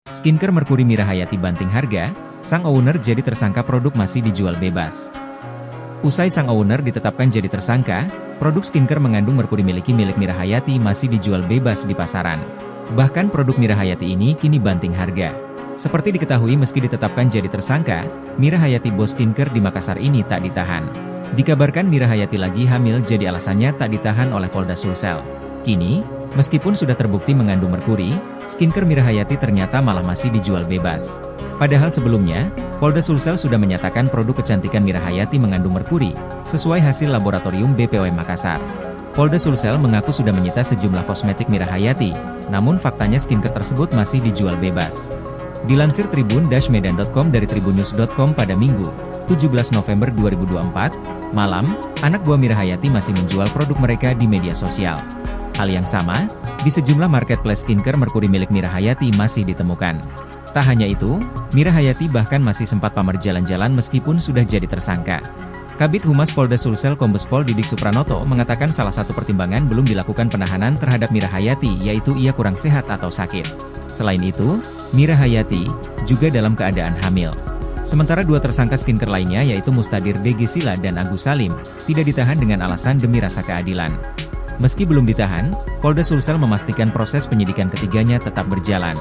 Skincare Merkuri Mira Hayati banting harga, sang owner jadi tersangka produk masih dijual bebas. Usai sang owner ditetapkan jadi tersangka, produk skincare mengandung merkuri milik Mira Hayati masih dijual bebas di pasaran. Bahkan produk Mira Hayati ini kini banting harga. Seperti diketahui meski ditetapkan jadi tersangka, Mira Hayati bos skincare di Makassar ini tak ditahan. Dikabarkan Mira Hayati lagi hamil jadi alasannya tak ditahan oleh Polda Sulsel. Kini, meskipun sudah terbukti mengandung merkuri, skincare Mira Hayati ternyata malah masih dijual bebas. Padahal sebelumnya, Polda Sulsel sudah menyatakan produk kecantikan Mira Hayati mengandung merkuri, sesuai hasil laboratorium BPOM Makassar. Polda Sulsel mengaku sudah menyita sejumlah kosmetik Mira Hayati, namun faktanya skincare tersebut masih dijual bebas. Dilansir tribun-medan.com dari tribunnews.com pada Minggu, 17 November 2024, malam, anak buah Mira Hayati masih menjual produk mereka di media sosial. Hal yang sama, di sejumlah marketplace skincare merkuri milik Mira Hayati masih ditemukan. Tak hanya itu, Mira Hayati bahkan masih sempat pamer jalan-jalan meskipun sudah jadi tersangka. Kabid Humas Polda Sulsel Kombes Pol Didik Supranoto mengatakan salah satu pertimbangan belum dilakukan penahanan terhadap Mira Hayati yaitu ia kurang sehat atau sakit. Selain itu, Mira Hayati juga dalam keadaan hamil. Sementara dua tersangka skincare lainnya yaitu Mustadir DG Sila dan Agus Salim, tidak ditahan dengan alasan demi rasa keadilan. Meski belum ditahan, Polda Sulsel memastikan proses penyidikan ketiganya tetap berjalan.